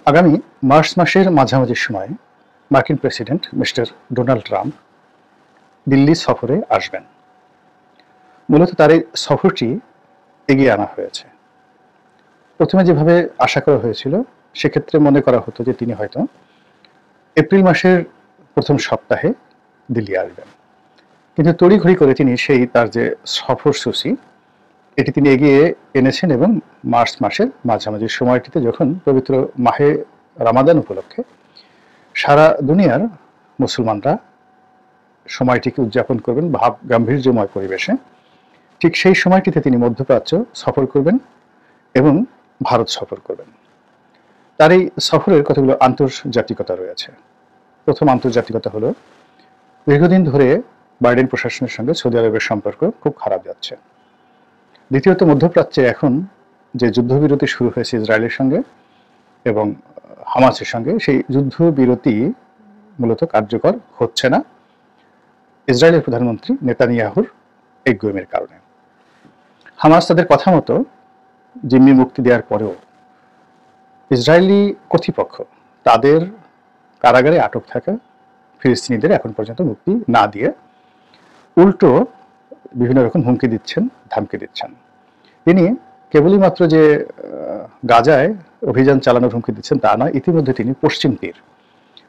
আগামী মার্চ মাসের মাঝামাঝি সময়ে মার্কিন president mister Donald Trump Delhi সফরে আসবেন। মূলত তার এই সফরটি এগিয়ে আনা হয়েছে। প্রথমে যেভাবে আশা করা হয়েছিল সেক্ষেত্রে মনে করা হতো যে তিনি হয়তো এপ্রিল মাসের প্রথম সপ্তাহে দিল্লি আসবেন, কিন্তু তড়িঘড়ি করে তিনি তার যে সফরসূচি এটি তিনি এগিয়ে এনেছেন এবং মার্চ মাসের মাঝামাঝি সময়টিতে যখন পবিত্র মাহে রামাদান উপলক্ষে সারা দুনিয়ার মুসলমানরা সময়টিকে উদযাপন করবেন ভাব গাম্ভীর্যময় পরিবেশে, ঠিক সেই সময়টিতে তিনি মধ্যপ্রাচ্য সফর করবেন এবং ভারত সফর করবেন। তার এই সফরের কতগুলো আন্তর্জাতিকতা রয়েছে। প্রথম আন্তর্জাতিকতা হলো, দীর্ঘদিন ধরে বাইডেন প্রশাসনের সঙ্গে সৌদি আরবের সম্পর্ক খুব খারাপ যাচ্ছে। দ্বিতীয়ত, মধ্যপ্রাচ্যে এখন যে যুদ্ধবিরতি শুরু হয়েছে ইসরায়েলের সঙ্গে এবং হামাসের সঙ্গে, সেই যুদ্ধবিরতি মূলত কার্যকর হচ্ছে না ইসরায়েলের প্রধানমন্ত্রী নেতানিয়াহুর একগুঁয়েমির কারণে। হামাস তাদের কথা মতো জিম্মি মুক্তি দেওয়ার পরেও ইসরায়েলি কর্তৃপক্ষ তাদের কারাগারে আটক থাকা ফিলিস্তিনিদের এখন পর্যন্ত মুক্তি না দিয়ে উল্টো বিভিন্ন রকম হুমকি দিচ্ছেন, ধামকি দিচ্ছেন। তিনি কেবলই মাত্র যে গাজায় অভিযান চালানোর হুমকি দিচ্ছেন তা নয়, ইতিমধ্যে তিনি পশ্চিম তীর,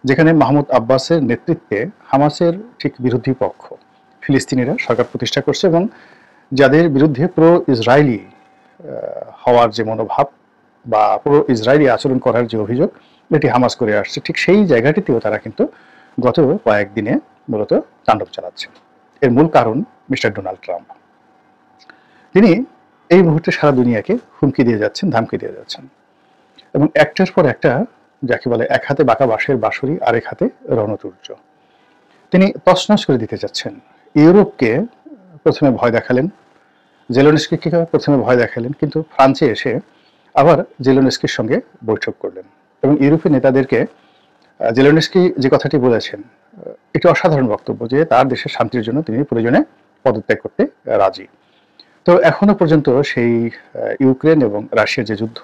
যেখানে মাহমুদ আব্বাসের নেতৃত্বে হামাসের ঠিক বিরোধী পক্ষ ফিলিস্তিনিরা সরকার প্রতিষ্ঠা করছে এবং যাদের বিরুদ্ধে প্রো ইসরায়েলি হওয়ার যে মনোভাব বা প্রো ইসরায়েলি আচরণ করার যে অভিযোগ এটি হামাস করে আসছে, ঠিক সেই জায়গাটিতেও তারা কিন্তু গত কয়েকদিনে মূলত তাণ্ডব চালাচ্ছে। এর মূল কারণ মিস্টার ডোনাল্ড ট্রাম্প। তিনি এই মুহূর্তে সারা দুনিয়াকে হুমকি দিয়ে যাচ্ছেন, ধামকি দিয়ে যাচ্ছেন এবং একটার পর একটা, যাকে বলে এক হাতে বাঁকা বাঁশের বাঁশরি আরেক হাতে রণতুর্য, তিনি তছনছ করে দিতে যাচ্ছেন। ইউরোপকে প্রথমে ভয় দেখালেন, জেলেনস্কিকে প্রথমে ভয় দেখালেন, কিন্তু ফ্রান্সে এসে আবার জেলেনস্কির সঙ্গে বৈঠক করলেন এবং ইউরোপীয় নেতাদেরকে জেলেনস্কি যে কথাটি বলেছেন একটি অসাধারণ বক্তব্য, যে তার দেশের শান্তির জন্য তিনি প্রয়োজনে পদত্যাগ করতে রাজি। তো এখনো পর্যন্ত সেই ইউক্রেন এবং রাশিয়ার যে যুদ্ধ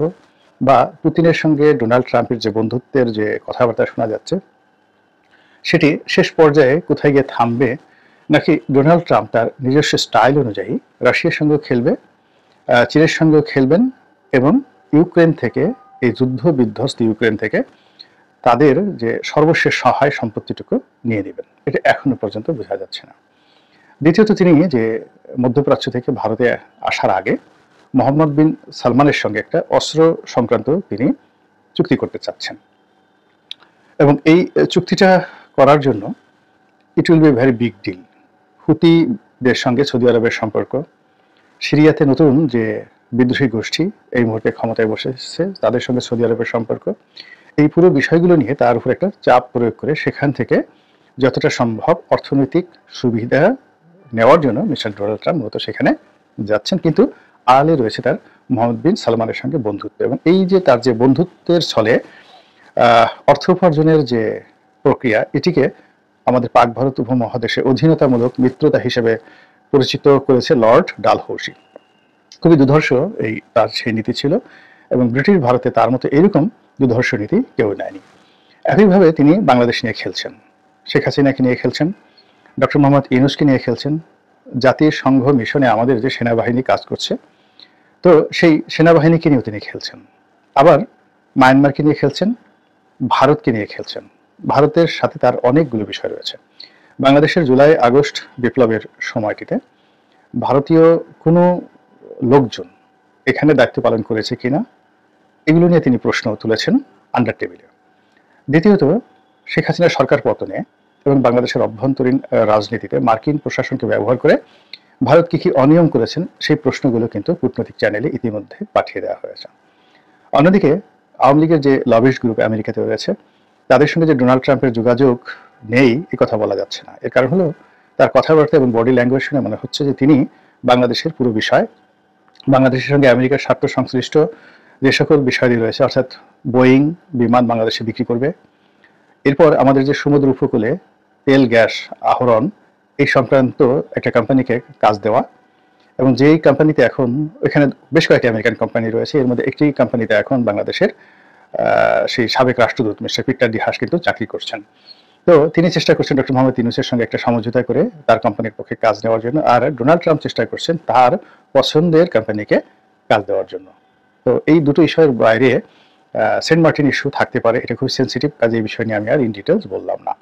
বা পুতিনের সঙ্গে ডোনাল্ড ট্রাম্পের যে বন্ধুত্বের যে কথাবার্তা শোনা যাচ্ছে, সেটি শেষ পর্যায়ে কোথায় গিয়ে থামবে, নাকি ডোনাল্ড ট্রাম্প তার নিজস্ব স্টাইল অনুযায়ী রাশিয়ার সঙ্গেও খেলবে, চীনের সঙ্গেও খেলবেন এবং ইউক্রেন থেকে, এই যুদ্ধ বিধ্বস্ত ইউক্রেন থেকে তাদের যে সর্বশেষ সহায় সম্পত্তিটুকু নিয়ে নেবেন, এটা এখনো পর্যন্ত বোঝা যাচ্ছে না। দ্বিতীয়ত, তিনি যে মধ্যপ্রাচ্য থেকে ভারতে আসার আগে মোহাম্মদ বিন সালমানের সঙ্গে একটা অস্ত্র সংক্রান্ত তিনি চুক্তি করতে চাচ্ছেন এবং এই চুক্তিটা করার জন্য it will be very big deal. হুতিদের সঙ্গে সৌদি আরবের সম্পর্ক, সিরিয়াতে নতুন যে বিদ্রোহী গোষ্ঠী এই মুহূর্তে ক্ষমতায় বসেছে তাদের সঙ্গে সৌদি আরবের সম্পর্ক, এই পুরো বিষয়গুলো নিয়ে তার উপর একটা চাপ প্রয়োগ করে সেখান থেকে যতটা সম্ভব অর্থনৈতিক সুবিধা নেওয়ার জন্য মিস্টার ডোনাল্ড ট্রাম্প মূলত সেখানে যাচ্ছেন। কিন্তু আড়ালে রয়েছে তার মোহাম্মদ বিন সালমানের সঙ্গে বন্ধুত্ব এবং এই যে তার যে বন্ধুত্বের ছলে অর্থ উপার্জনের যে প্রক্রিয়া, এটিকে আমাদের পাক ভারত উপমহাদেশে অধীনতামূলক মিত্রতা হিসেবে পরিচিত করেছে লর্ড ডালহৌসি। খুবই দুর্ধর্ষ এই তার সেই নীতি ছিল এবং ব্রিটিশ ভারতে তার মতো এরকম দুর্ধর্ষ নীতি কেউ নেয়নি। একইভাবে তিনি বাংলাদেশ নিয়ে খেলছেন, শেখ হাসিনাকে নিয়ে খেলছেন, ডক্টর মোহাম্মদ ইউনূসকে নিয়ে খেলছেন, জাতিসংঘ মিশনে আমাদের যে সেনাবাহিনী কাজ করছে, তো সেই সেনাবাহিনীকে নিয়েও তিনি খেলছেন। আবার মায়ানমারকে নিয়ে খেলছেন, ভারতকে নিয়ে খেলছেন। ভারতের সাথে তার অনেকগুলো বিষয় রয়েছে। বাংলাদেশের জুলাই আগস্ট বিপ্লবের সময়টিতে ভারতীয় কোনো লোকজন এখানে দায়িত্ব পালন করেছে কিনা, এগুলো নিয়ে তিনি প্রশ্ন তুলেছেন আন্ডার টেবিলে। দ্বিতীয়ত, শেখ হাসিনার সরকার পতনে এবং বাংলাদেশের অভ্যন্তরীণ রাজনীতিতে মার্কিন প্রশাসনকে ব্যবহার করে ভারত কি কি অনিয়ম করেছেন সেই প্রশ্নগুলো কিন্তু কূটনৈতিক চ্যানেলে ইতিমধ্যে পাঠিয়ে দেওয়া হয়েছে। অন্যদিকে আওয়ামী লীগের যে লবিস্ট গ্রুপ আমেরিকাতে রয়েছে তাদের সঙ্গে যে ডোনাল্ড ট্রাম্পের যোগাযোগ নেই এ কথা বলা যাচ্ছে না। এর কারণ হলো তার কথাবার্তা এবং বডি ল্যাঙ্গুয়েজ শুনে মনে হচ্ছে যে তিনি বাংলাদেশের পুরো বিষয়, বাংলাদেশের সঙ্গে আমেরিকার স্বার্থ সংশ্লিষ্ট যে সকল বিষয়টি রয়েছে, অর্থাৎ বোয়িং বিমান বাংলাদেশে বিক্রি করবে, এরপর আমাদের যে সমুদ্র উপকূলে তেল গ্যাস আহরণ এই সংক্রান্ত একটা কোম্পানিকে কাজ দেওয়া এবং যেই কোম্পানিতে এখন এখানে বেশ কয়েকটি আমেরিকান কোম্পানি রয়েছে, এর মধ্যে একটি কোম্পানিতে এখন বাংলাদেশের সেই সাবেক রাষ্ট্রদূত মিস্টার পিটার ডি হাস কিন্তু চাকরি করছেন। তো তিনি চেষ্টা করছেন ডক্টর মোহাম্মদ ইউনূসের সঙ্গে একটা সমঝোতা করে তার কোম্পানির পক্ষে কাজ নেওয়ার জন্য, আর ডোনাল্ড ট্রাম্প চেষ্টা করছেন তার পছন্দের কোম্পানিকে কাজ দেওয়ার জন্য। তো এই দুটো ইস্যুর বাইরে সেন্ট মার্টিন ইস্যু থাকতে পারে, এটা খুব সেন্সিটিভ, কাজে এই বিষয় নিয়ে আমি আর ইন ডিটেলস বললাম না।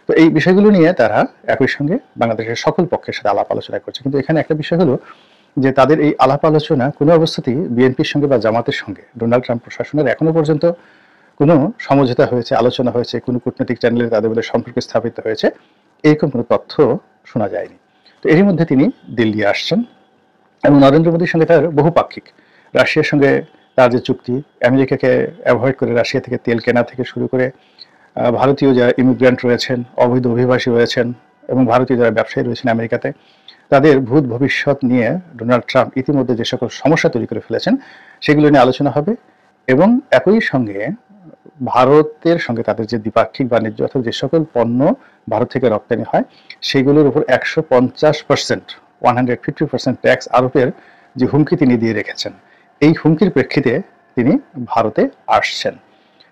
তো এই বিষয়গুলো নিয়ে তারা একই সঙ্গে বাংলাদেশের সকল পক্ষের সাথে আলাপ আলোচনা করছে, কিন্তু এখানে একটা বিষয় হলো যে তাদের এই আলাপ আলোচনা কোনো অবস্থাতেই বিএনপির সঙ্গে বা জামাতের সঙ্গে ডোনাল্ড ট্রাম্প প্রশাসনের এখনো পর্যন্ত কোনো সমঝোতা হয়েছে, আলোচনা হয়েছে, কোনো কূটনৈতিক চ্যানেলে তাদের মধ্যে সম্পর্ক স্থাপিত হয়েছে, এরকম কোনো তথ্য শোনা যায়নি। তো এরই মধ্যে তিনি দিল্লি আসছেন এবং নরেন্দ্র মোদীর সঙ্গে তার বহুপাক্ষিক, রাশিয়ার সঙ্গে তার যে চুক্তি, আমেরিকাকে অ্যাভয়েড করে রাশিয়া থেকে তেল কেনা থেকে শুরু করে ভারতীয় যারা ইমিগ্রেন্ট রয়েছেন, অবৈধ অভিবাসী রয়েছেন এবং ভারতীয় যারা ব্যবসায়ী রয়েছেন আমেরিকাতে, তাদের ভূত ভবিষ্যৎ নিয়ে ডোনাল্ড ট্রাম্প ইতিমধ্যে যে সকল সমস্যা তৈরি করে ফেলেছেন সেগুলো নিয়ে আলোচনা হবে। এবং একই সঙ্গে ভারতের সঙ্গে তাদের যে দ্বিপাক্ষিক বাণিজ্য অর্থাৎ যে সকল পণ্য ভারত থেকে রপ্তানি হয় সেগুলোর উপর 150%, 150% ট্যাক্স আরোপের যে হুমকি তিনি দিয়ে রেখেছেন, এই হুমকির প্রেক্ষিতে তিনি ভারতে আসছেন।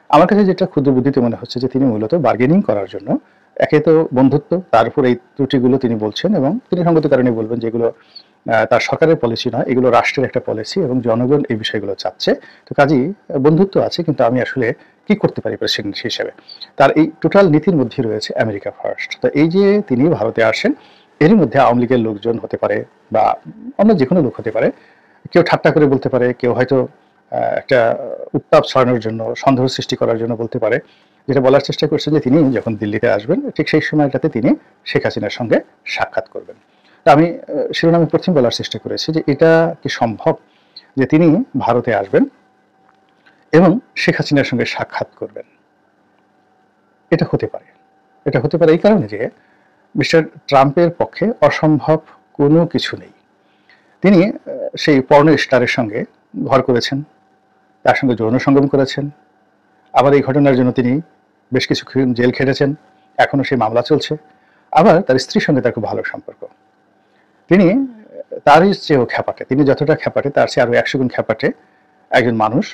আমার কাছে যেটা ক্ষুদ্র বুদ্ধিতে মনে হচ্ছে যে তিনি মূলত বার্গেনিং করার জন্য, একে তো বন্ধুত্ব, তার উপর এই ত্রুটিগুলো তিনি বলছেন এবং তিনি সঙ্গত কারণে বলবেন যেগুলো তার সরকারের পলিসি নয়, এগুলো রাষ্ট্রের একটা পলিসি এবং জনগণ এই বিষয়গুলো চাচ্ছে। তো কাজেই বন্ধুত্ব আছে, কিন্তু আমি আসলে কি করতে পারি প্রেসিডেন্ট হিসেবে, তার এই টোটাল নীতির মধ্যে রয়েছে আমেরিকা ফার্স্ট। তো এই যে তিনি ভারতে আসেন, এর মধ্যে আওয়ামী লীগের লোকজন হতে পারে বা অন্য যে কোনো লোক হতে পারে, কেউ ঠাট্টা করে বলতে পারে, কেউ হয়তো একটা উত্তাপ ছড়ানোর জন্য, সন্দেহ সৃষ্টি করার জন্য বলতে পারে, যেটা বলার চেষ্টা করছেন যে তিনি যখন দিল্লিতে আসবেন ঠিক সেই সময়টাতে তিনি শেখ হাসিনার সঙ্গে সাক্ষাৎ করবেন। তা আমি শিরোনামে প্রথম বলার চেষ্টা করেছি যে এটা কি সম্ভব যে তিনি ভারতে আসবেন এবং শেখ হাসিনার সঙ্গে সাক্ষাৎ করবেন? এটা হতে পারে। এটা হতে পারে এই কারণে যে মিস্টার ট্রাম্পের পক্ষে অসম্ভব কোনো কিছু নেই। তিনি সেই পর্ন স্টারের সঙ্গে ঘর করেছেন, তার সঙ্গে যৌন সঙ্গম করেছেন, আবার এই ঘটনার জন্য তিনি বেশ কিছুক্ষণ জেল খেটেছেন, এখনো সেই মামলা চলছে। আবার তার স্ত্রীর সঙ্গে তার খুব ভালো সম্পর্ক। তিনি তারই চেয়েও খ্যাপাটে, তিনি যতটা খ্যাপাটে তার চেয়ে আরো 100 গুণ খ্যাপাটে একজন মানুষ।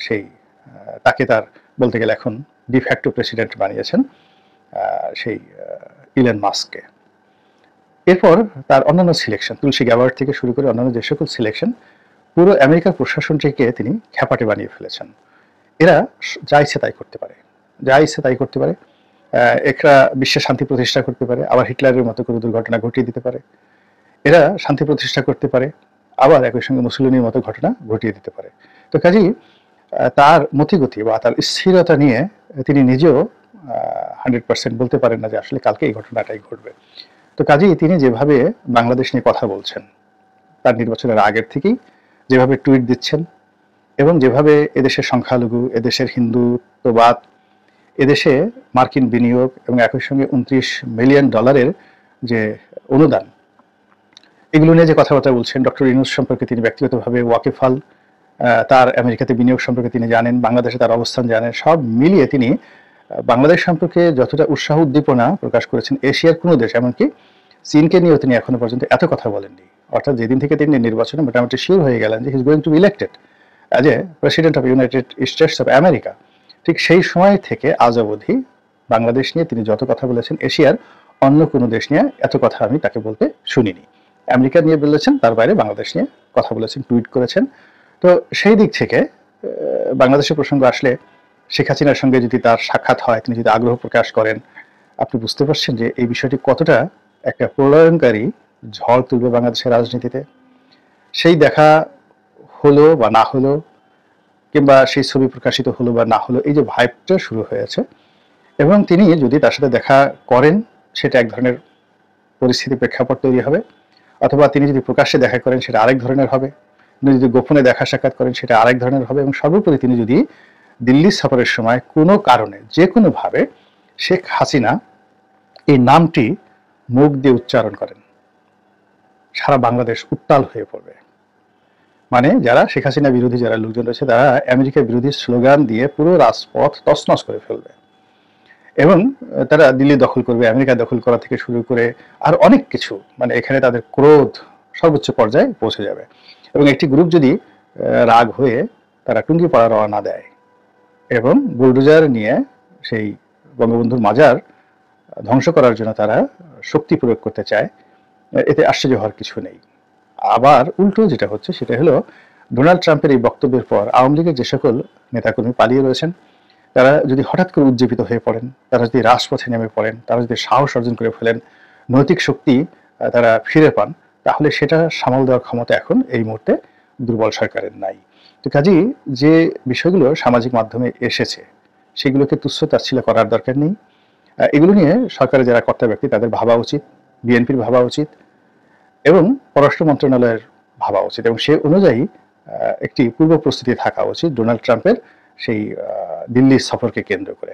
সেই তাকে তার বলতে গেলে এখন ডিফ্যাক্টো প্রেসিডেন্ট বানিয়েছেন সেই ইলন মাস্ককে। এরপর তার অন্যান্য সিলেকশন, তুলসী গ্যাবার্ড থেকে শুরু করে অন্যান্য যে সকল সিলেকশন, পুরো আমেরিকার প্রশাসনটিকে তিনি খ্যাপাটে বানিয়ে ফেলেছেন। এরা যা ইচ্ছে তাই করতে পারে, যা ইচ্ছে তাই করতে পারে। এরা বিশ্বে শান্তি প্রতিষ্ঠা করতে পারে, আবার হিটলারের মতো কোনো দুর্ঘটনা ঘটিয়ে দিতে পারে। এরা শান্তি প্রতিষ্ঠা করতে পারে, আবার একই সঙ্গে মুসলিনের মতো ঘটনা ঘটিয়ে দিতে পারে। তো কাজেই তার মতিগতি বা তার স্থিরতা নিয়ে তিনি নিজেও 100% বলতে পারেন না যে আসলে কালকে এই ঘটনাটাই ঘটবে। তো কাজেই তিনি যেভাবে বাংলাদেশ নিয়ে কথা বলছেন, তার নির্বাচনের আগের থেকেই যেভাবে টুইট দিচ্ছেন এবং যেভাবে এদেশের সংখ্যালঘু, এদেশের হিন্দুত্ববাদ, এদেশে মার্কিন বিনিয়োগ এবং একই সঙ্গে $29 মিলিয়ন যে অনুদান, এগুলো নিয়ে যে কথাবার্তা বলছেন, ডক্টর ইউনূস সম্পর্কে তিনি ব্যক্তিগতভাবে ওয়াকিফাল, তার আমেরিকাতে বিনিয়োগ সম্পর্কে তিনি জানেন, বাংলাদেশে তার অবস্থান জানেন, সব মিলিয়ে তিনি বাংলাদেশ সম্পর্কে যতটা উৎসাহ উদ্দীপনা প্রকাশ করেছেন এশিয়ার কোনো দেশ, এমনকি চীনকে নিয়েও তিনি এখনো পর্যন্ত এত কথা বলেননি। অর্থাৎ যেদিন থেকে তিনি নির্বাচনে মোটামুটি শিওর হয়ে গেলেন যে he is going to B elected as a president of United states of America, ঠিক সেই সময় থেকে আজ অবধি বাংলাদেশ নিয়ে তিনি যত কথা বলেছেন এশিয়ার অন্য কোনো দেশ নিয়ে এত কথা আমি তাকে বলতে শুনিনি। আমেরিকা নিয়ে বলেছেন, তার বাইরে বাংলাদেশ নিয়ে কথা বলেছেন, টুইট করেছেন। তো সেই দিক থেকে বাংলাদেশের প্রসঙ্গ আসলে শেখ হাসিনার সঙ্গে যদি তার সাক্ষাৎ হয়, তিনি যদি আগ্রহ প্রকাশ করেন, আপনি বুঝতে পারছেন যে এই বিষয়টি কতটা একটা প্রলয়ঙ্কারী ঝড় তুলবে বাংলাদেশের রাজনীতিতে। সেই দেখা হলো বা না হলো, কিংবা সেই ছবি প্রকাশিত হলো বা না হলো, এই যে ভাইবটা শুরু হয়েছে, এবং তিনি যদি তার সাথে দেখা করেন সেটা এক ধরনের পরিস্থিতি প্রেক্ষাপট তৈরি হবে, অথবা তিনি যদি প্রকাশ্যে দেখা করেন সেটা আরেক ধরনের হবে, তিনি যদি গোপনে দেখা সাক্ষাৎ করেন সেটা আরেক ধরনের হবে, এবং সর্বোপরি তিনি যদি দিল্লি সফরের সময় কোনো কারণে যে কোনোভাবে শেখ হাসিনা এই নামটি মুখ দিয়ে উচ্চারণ করেন, সারা বাংলাদেশ উত্তাল হয়ে পড়বে। মানে যারা শেখ হাসিনা বিরোধী যারা লোকজন রয়েছে তারা আমেরিকা বিরোধী স্লোগান দিয়ে পুরো রাজপথ তছনছ করে ফেলবে এবং তারা দিল্লি দখল করবে, আমেরিকা দখল করা থেকে শুরু করে আর অনেক কিছু, মানে এখানে তাদের ক্রোধ সর্বোচ্চ পর্যায়ে পৌঁছে যাবে। এবং একটি গ্রুপ যদি রাগ হয়ে তারা টুঙ্গি পাড়া রওনা দেয়, এবং বুলডোজার নিয়ে সেই বঙ্গবন্ধুর মাজার ধ্বংস করার জন্য তারা শক্তি প্রয়োগ করতে চায়, এতে আশ্চর্য হওয়ার কিছু নেই। আবার উল্টো যেটা হচ্ছে সেটা হলো ডোনাল্ড ট্রাম্পের এই বক্তব্যের পর আওয়ামী লীগের যে সকল নেতাকর্মী পালিয়ে রয়েছেন তারা যদি হঠাৎ করে উজ্জীবিত হয়ে পড়েন, তারা যদি রাজপথে নেমে পড়েন, তারা যদি সাহস অর্জন করে ফেলেন, নৈতিক শক্তি তারা ফিরে পান, তাহলে সেটা সামাল দেওয়ার ক্ষমতা এখন এই মুহূর্তে দুর্বল সরকারের নাই। তো কাজেই যে বিষয়গুলো সামাজিক মাধ্যমে এসেছে সেগুলোকে তুচ্ছ-তাচ্ছিল্য করার দরকার নেই। এগুলো নিয়ে সরকারের যারা কর্তা ব্যক্তি তাদের ভাবা উচিত, বিএনপির ভাবা উচিত এবং পররাষ্ট্র মন্ত্রণালয়ের ভাবা উচিত এবং সে অনুযায়ী একটি পূর্ব প্রস্তুতি থাকা উচিত ডোনাল্ড ট্রাম্পের সেই দিল্লি সফরকে কেন্দ্র করে।